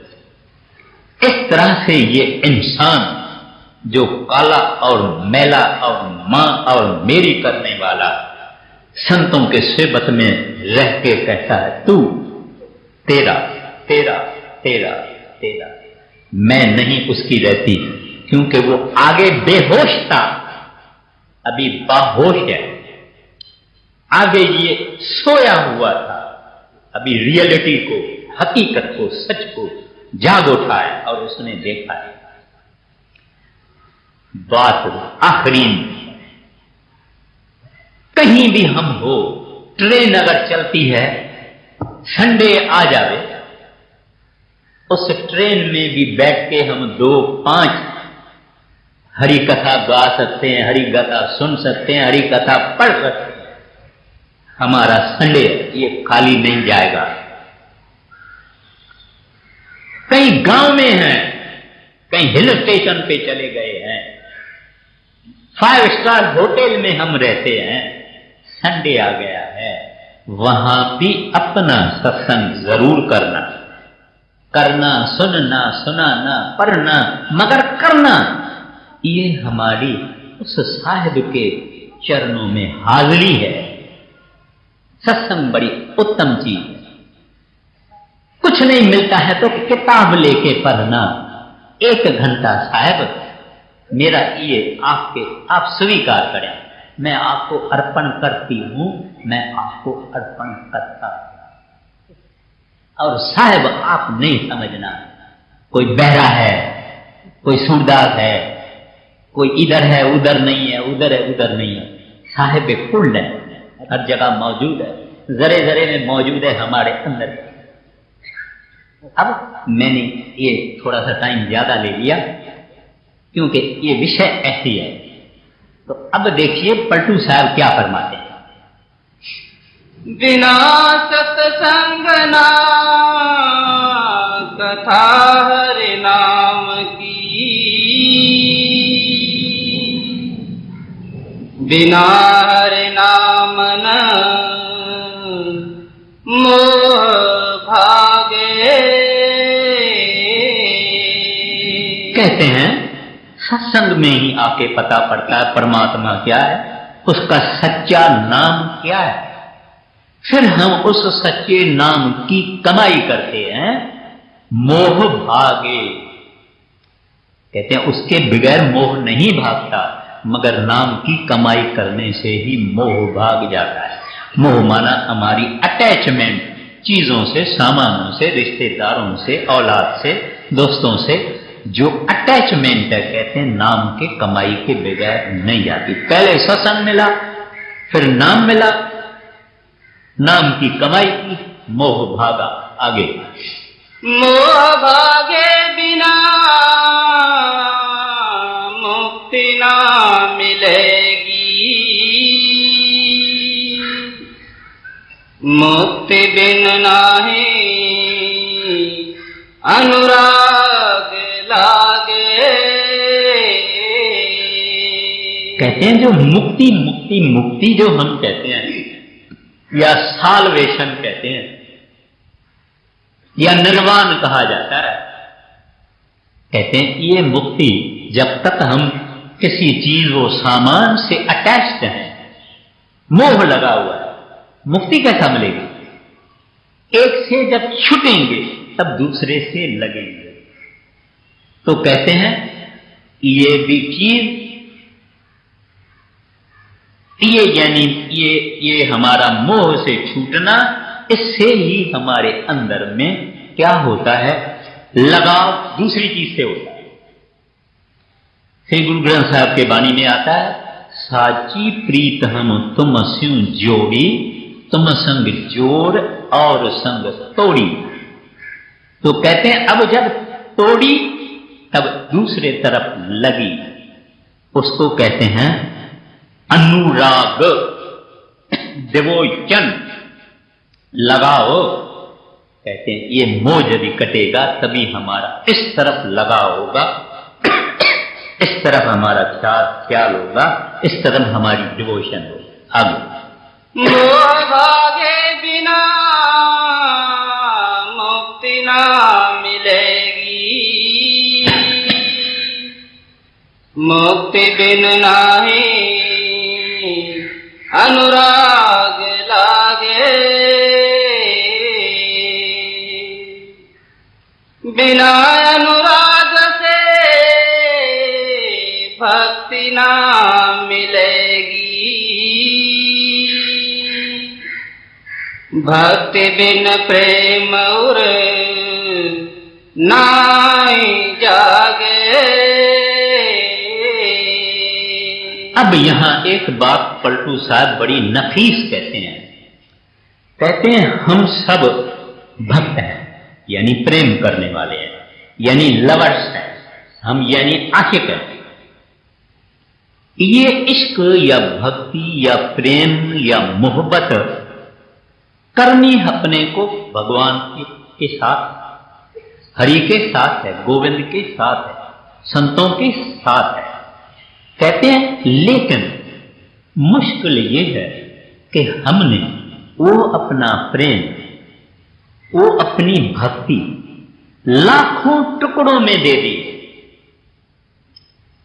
इस तरह से ये इंसान जो काला और मैला और मां और मेरी करने वाला, संतों के सोबत में रह के कहता है तू तेरा तेरा तेरा तेरा, मैं नहीं उसकी रहती, क्योंकि वो आगे बेहोश था, अभी बाहोश है। आगे ये सोया हुआ था, अभी रियलिटी को, हकीकत को, सच को जाग उठा है और उसने देखा है। बात आखिरी, कहीं भी हम हो, ट्रेन अगर चलती है, संडे आ जावे, उस ट्रेन में भी बैठ के हम 2-5 हरि कथा गा सकते हैं, हरि कथा सुन सकते हैं, हरि कथा पढ़ सकते हैं। हमारा संडे ये खाली नहीं जाएगा। कहीं गांव में हैं, कहीं हिल स्टेशन पे चले गए हैं, 5 स्टार होटल में हम रहते हैं, संडे आ गया है, वहां भी अपना सत्संग जरूर करना, करना, सुनना, सुनाना, पढ़ना, मगर करना। ये हमारी उस साहिब के चरणों में हाजिरी है। सत्संग बड़ी उत्तम चीज है। कुछ नहीं मिलता है तो किताब लेके पढ़ना, 1 घंटा साहब मेरा ये आप स्वीकार करें, मैं आपको अर्पण करती हूं, मैं आपको अर्पण करता हूं। और साहब आप नहीं समझना, कोई बहरा है, कोई सूरदास है, कोई इधर है उधर नहीं है, उधर है उधर नहीं है। साहिब कुल है, हर जगह मौजूद है, जरे जरे में मौजूद है हमारे अंदर। अब मैंने ये थोड़ा सा टाइम ज्यादा ले लिया, क्योंकि ये विषय ऐसी है। तो अब देखिए पलटू साहब क्या फरमाते हैं। बिना सत्संग ना कथा हरि नाम की, बिना हरि नाम न मोह भागे। कहते हैं सत्संग में ही आके पता पड़ता है परमात्मा क्या है, उसका सच्चा नाम क्या है। फिर हम उस सच्चे नाम की कमाई करते हैं, मोह भागे। कहते हैं उसके बगैर मोह नहीं भागता, मगर नाम की कमाई करने से ही मोह भाग जाता है। मोह माना हमारी अटैचमेंट चीजों से, सामानों से, रिश्तेदारों से, औलाद से, दोस्तों से जो अटैचमेंट है, कहते हैं नाम के कमाई के बगैर नहीं जाती। पहले सत्संग मिला, फिर नाम मिला, नाम की कमाई की, मोह भागा आगे। मोह भागे बिना मुक्ति ना मिलेगी, मुक्ति बिन नाही अनुराग लागे। कहते हैं जो मुक्ति मुक्ति मुक्ति जो हम कहते हैं या साल्वेशन कहते हैं या निर्वाण कहा जाता है, कहते हैं ये मुक्ति जब तक हम किसी चीज व सामान से अटैच्ड हैं, मोह लगा हुआ है, मुक्ति कैसा मिलेगी? एक से जब छूटेंगे तब दूसरे से लगेंगे। तो कहते हैं ये भी चीज, ये यानी ये हमारा मोह से छूटना, इससे ही हमारे अंदर में क्या होता है? लगाव दूसरी चीज से होता है। श्री गुरु ग्रंथ साहब के वाणी में आता है, साची प्रीत हम तुम स्यों जोड़ी, तुम संग जोड़ और संग तोड़ी। तो कहते हैं अब जब तोड़ी तब दूसरे तरफ लगी, उसको कहते हैं अनुराग, डिवोशन, लगाओ। कहते हैं ये मोह यदि कटेगा तभी हमारा इस तरफ लगाव होगा, इस तरफ हमारा ख्याल होगा, इस तरफ हमारी डिवोशन होगी। आगे मोह भागे बिना मुक्ति ना मिलेगी, मुक्ति बिन नाही अनुराग लागे, बिना अनुराग से भक्ति ना मिलेगी, भक्ति बिन प्रेम उर नाई जागे। अब यहां एक बात पलटू साहब बड़ी नफीस कहते हैं। कहते हैं हम सब भक्त हैं, यानी प्रेम करने वाले हैं, यानी लवर्स हैं हम, यानी आशिक हैं। ये इश्क या भक्ति या प्रेम या मोहब्बत करनी अपने को भगवान के साथ, हरि के साथ है, गोविंद के साथ है, संतों के साथ है। कहते हैं लेकिन मुश्किल ये है कि हमने वो अपना प्रेम, वो अपनी भक्ति लाखों टुकड़ों में दे दी।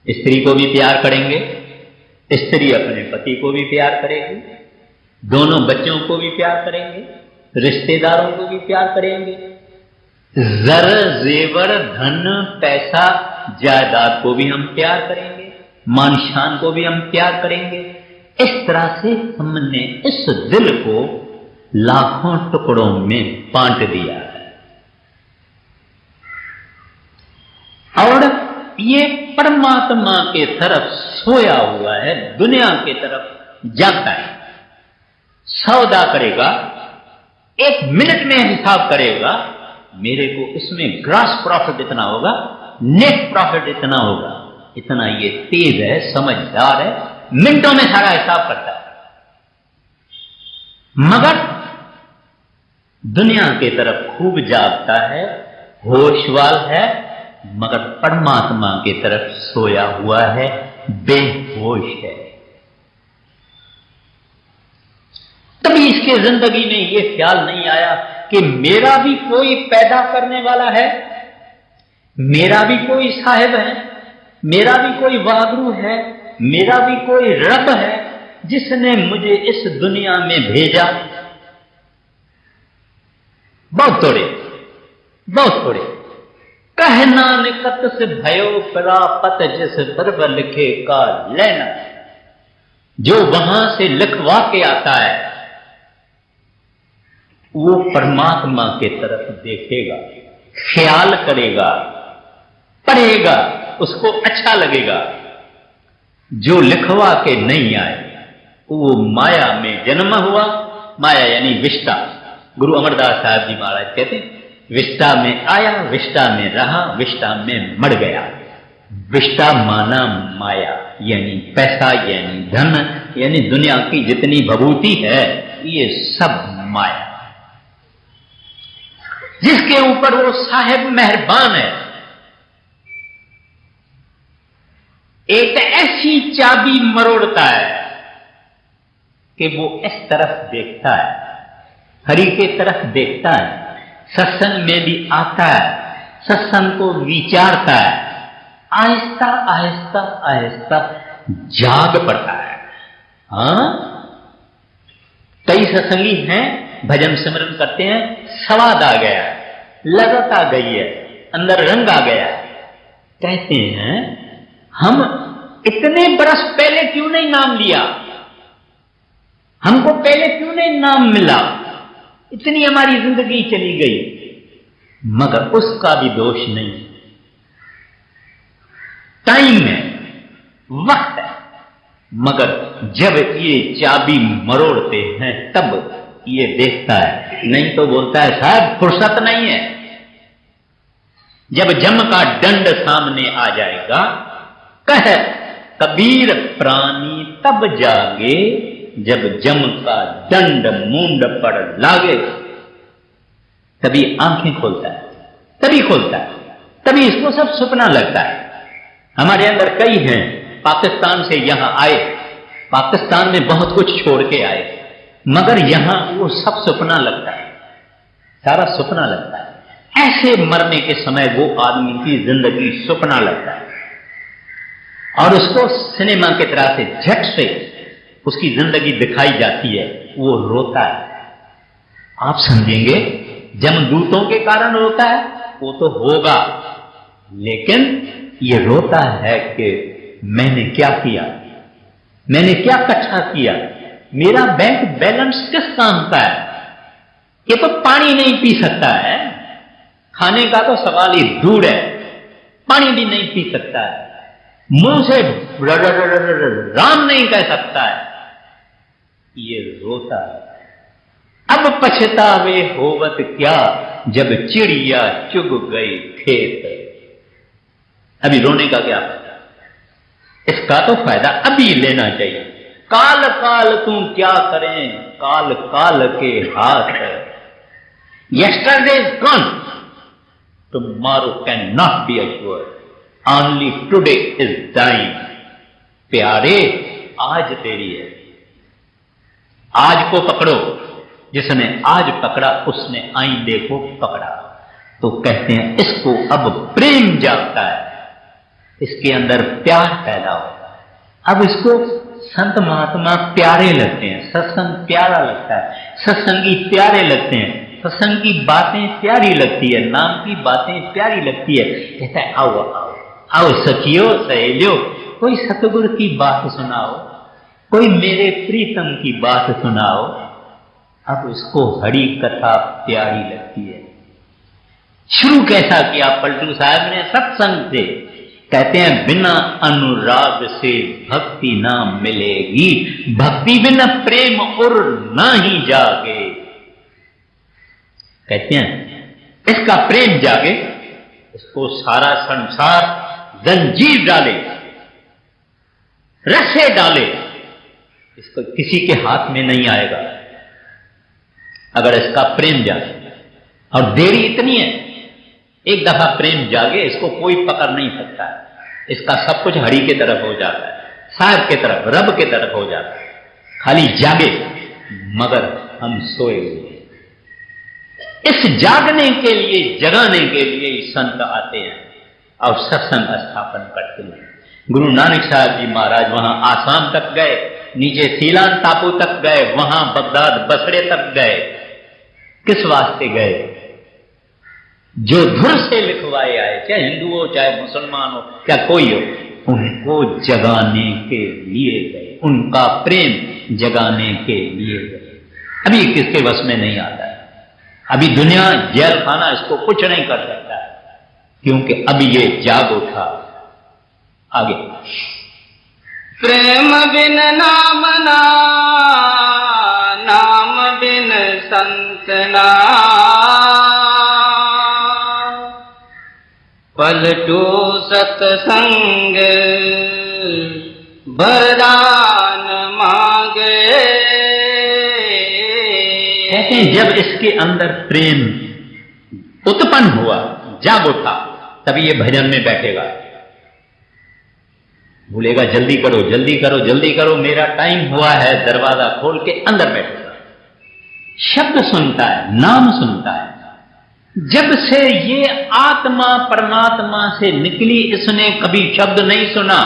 स्त्री को भी प्यार करेंगे, स्त्री अपने पति को भी प्यार करेगी, दोनों बच्चों को भी प्यार करेंगे, रिश्तेदारों को भी प्यार करेंगे, जर जेवर धन पैसा जायदाद को भी हम प्यार करेंगे, मान शान को भी हम प्यार करेंगे। इस तरह से हमने इस दिल को लाखों टुकड़ों में बांट दिया है। और ये परमात्मा के तरफ सोया हुआ है, दुनिया के तरफ जागता है, सौदा करेगा, एक मिनट में हिसाब करेगा, मेरे को इसमें ग्रॉस प्रॉफिट इतना होगा, नेट प्रॉफिट इतना होगा, इतना ये तेज है, समझदार है, मिनटों में सारा हिसाब करता है। मगर दुनिया की तरफ खूब जागता है, होशवाल है, मगर परमात्मा की तरफ सोया हुआ है, बेहोश है। कभी इसके जिंदगी में ये ख्याल नहीं आया कि मेरा भी कोई पैदा करने वाला है, मेरा भी कोई साहिब है, मेरा भी कोई वागरू है, मेरा भी कोई रब है जिसने मुझे इस दुनिया में भेजा। बहुत थोड़े कहना निकट से भयो प्रापत जिस बर्ब लिखे का लेना, जो वहां से लिखवा के आता है वो परमात्मा के तरफ देखेगा, ख्याल करेगा, पढ़ेगा, उसको अच्छा लगेगा। जो लिखवा के नहीं आए वो माया में जन्म हुआ। माया यानी विष्टा। गुरु अमरदास साहब जी महाराज कहते हैं, विष्टा में आया, विष्टा में रहा, विष्टा में मर गया। विष्टा माना माया, यानी पैसा, यानी धन, यानी दुनिया की जितनी भभूति है, ये सब माया। जिसके ऊपर वो साहेब मेहरबान है, एक ऐसी चाबी मरोड़ता है कि वो इस तरफ देखता है, हरि के तरफ देखता है, सत्संग में भी आता है, सत्संग को विचारता है, आहिस्ता आहिस्ता आहिस्ता जाग पड़ता है। हाँ, कई सत्संगी हैं, भजन सिमरन करते हैं, स्वाद आ गया, लगत आ गई है, अंदर रंग आ गया। कहते हैं हम इतने बरस पहले क्यों नहीं नाम लिया, हमको पहले क्यों नहीं नाम मिला, इतनी हमारी जिंदगी चली गई। मगर उसका भी दोष नहीं, टाइम है, वक्त है। मगर जब ये चाबी मरोड़ते हैं तब ये देखता है, नहीं तो बोलता है साहब फुर्सत नहीं है। जब जम का दंड सामने आ जाएगा, कह कबीर प्राणी तब जागे, जब जम का दंड मूंड पर लागे। तभी आंखें खोलता है, तभी खोलता है, तभी इसको सब सपना लगता है। हमारे अंदर कई हैं, पाकिस्तान से यहां आए, पाकिस्तान में बहुत कुछ छोड़ के आए, मगर यहां वो सब सपना लगता है, सारा सपना लगता है। ऐसे मरने के समय वो आदमी की जिंदगी सपना लगता है और उसको सिनेमा की तरह से झट से उसकी जिंदगी दिखाई जाती है, वो रोता है। आप समझेंगे जमदूतों के कारण रोता है, वो तो होगा, लेकिन ये रोता है कि मैंने क्या किया, मैंने क्या इकट्ठा किया, मेरा बैंक बैलेंस किस काम का है। ये तो पानी नहीं पी सकता है, खाने का तो सवाल ही दूर है, पानी भी नहीं पी सकता है, मुंह से राम नहीं कह सकता है। ये रोता है। अब पछतावे होवत क्या, जब चिड़िया चुग गई खेत। अभी रोने का क्या फायदा, इसका तो फायदा अभी लेना चाहिए। काल काल तू क्या करें, काल काल के हाथ। Yesterday is gone, tomorrow can not be assured, only today is dying. प्यारे आज तेरी है, आज को पकड़ो। जिसने आज पकड़ा उसने आईंदे को पकड़ा। तो कहते हैं इसको अब प्रेम जागता है, इसके अंदर प्यार पैदा होता है। अब इसको संत महात्मा प्यारे लगते हैं, सत्संग प्यारा लगता है, सत्संगी प्यारे लगते हैं, सत्संग की बातें प्यारी लगती है, नाम की बातें प्यारी लगती है। कहता है आओ आओ आओ सखियो सहेलियो, कोई सतगुरु की बात सुनाओ, कोई मेरे प्रीतम की बात सुनाओ। अब इसको हरि कथा प्यारी लगती है। शुरू कैसा किया पलटू साहब ने, सत्संग से। कहते हैं बिना अनुराग से भक्ति ना मिलेगी, भक्ति बिना प्रेम और ना ही जागे। कहते हैं इसका प्रेम जागे, इसको सारा संसार जंजीर डाले, रस्से डाले, इसको किसी के हाथ में नहीं आएगा अगर इसका प्रेम जागे। और देरी इतनी है, एक दफा प्रेम जागे इसको कोई पकड़ नहीं सकता है, इसका सब कुछ हरि के तरफ हो जाता है, साहब के तरफ, रब के तरफ हो जाता है। खाली जागे, मगर हम सोए हुए। इस जागने के लिए, जगाने के लिए ही संत आते हैं और सत्संग स्थापन करते हैं। गुरु नानक साहब जी महाराज वहां आसाम तक गए, नीचे सीलान टापू तक गए, वहां बगदाद बसरे तक गए। किस वास्ते गए? जो धुर से लिखवाए आए, चाहे हिंदू हो चाहे मुसलमान हो चाहे कोई हो, उनको जगाने के लिए गए, उनका प्रेम जगाने के लिए गए। अभी किसके वश में नहीं आता है। अभी दुनिया जेल खाना इसको कुछ नहीं कर सकता है, क्योंकि अभी ये जाग उठा। आगे, प्रेम बिन नाम ना, नाम बिन संत ना, पलटू सत्संग वरदान मांगे। कहते हैं जब इसके अंदर प्रेम उत्पन्न हुआ, जाग उठा, तभी ये भजन में बैठेगा। बोलेगा जल्दी करो जल्दी करो जल्दी करो, मेरा टाइम हुआ है, दरवाजा खोल के अंदर बैठेगा। शब्द सुनता है, नाम सुनता है। जब से ये आत्मा परमात्मा से निकली, इसने कभी शब्द नहीं सुना,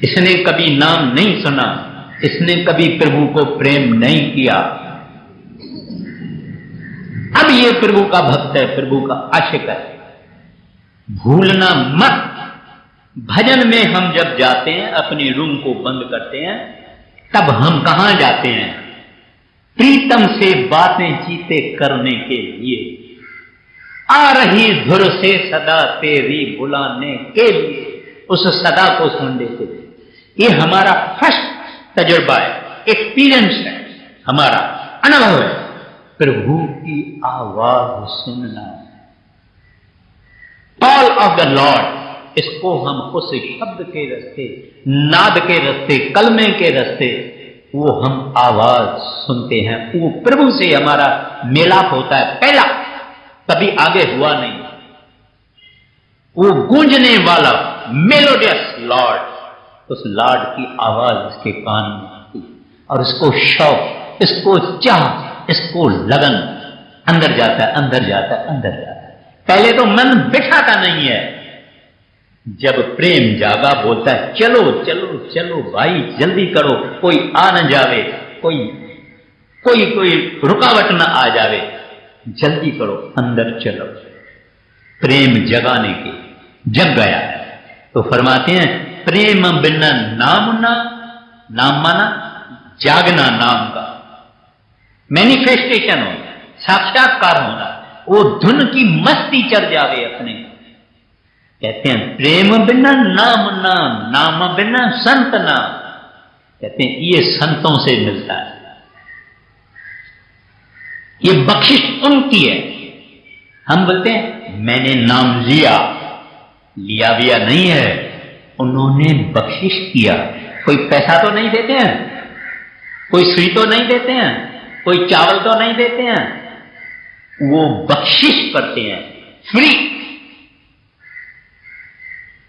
इसने कभी नाम नहीं सुना, इसने कभी प्रभु को प्रेम नहीं किया। अब ये प्रभु का भक्त है, प्रभु का आशिक है। भूलना मत, भजन में हम जब जाते हैं, अपनी रूम को बंद करते हैं, तब हम कहां जाते हैं? प्रीतम से बातें चीते करने के लिए, आ रही धुर से सदा तेरी बुलाने के लिए, उस सदा को सुनने के लिए। ये हमारा फर्स्ट तजुर्बा है, एक्सपीरियंस है, हमारा अनुभव है, प्रभु की आवाज सुनना। कॉल ऑफ द लॉर्ड, इसको हम उस शब्द के रास्ते, नाद के रास्ते, कलमे के रास्ते, वो हम आवाज सुनते हैं। वो प्रभु से हमारा मिलाप होता है पहला, कभी आगे हुआ नहीं। वो गूंजने वाला मेलोडियस लॉर्ड, उस लॉर्ड की आवाज इसके कान में आती, और इसको शौक, इसको चाह, इसको लगन, अंदर जाता है, अंदर जाता है, अंदर जाता है। पहले तो मन बिठाता नहीं है, जब प्रेम जागा बोलता है चलो चलो चलो भाई जल्दी करो, कोई आ न जावे, कोई कोई कोई रुकावट न आ जावे, जल्दी करो, अंदर चलो। प्रेम जगाने के जग गया है तो फरमाते हैं प्रेम बिना नाम ना, नाम माना जागना, नाम का मैनिफेस्टेशन होना, साक्षात्कार होना, वो धुन की मस्ती चढ़ जावे अपने। कहते हैं प्रेम बिना नाम ना, नाम बिना संत ना। कहते हैं ये संतों से मिलता है, ये बख्शिश उनकी है। हम बोलते हैं मैंने नाम लिया, लिया बिया नहीं है, उन्होंने बख्शिश किया। कोई पैसा तो नहीं देते हैं, कोई सुई तो नहीं देते हैं, कोई चावल तो नहीं देते हैं, वो बख्शिश करते हैं, फ्री।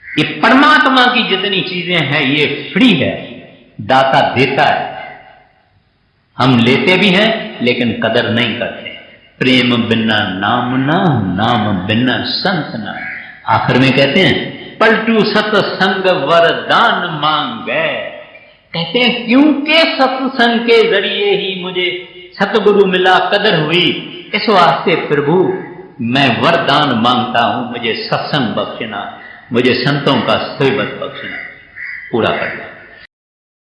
ये परमात्मा की जितनी चीजें हैं ये फ्री है, दाता देता है, हम लेते भी हैं लेकिन कदर नहीं करते। प्रेम बिना नाम ना, नाम बिना संत ना। आखिर में कहते हैं पलटू सत्संग वरदान मांगे। कहते हैं क्योंकि सत्संग के जरिए ही मुझे सतगुरु मिला, कदर हुई, इस वास्ते प्रभु मैं वरदान मांगता हूं, मुझे सत्संग बख्शना, मुझे संतों का सेवक बख्शना, पूरा करना।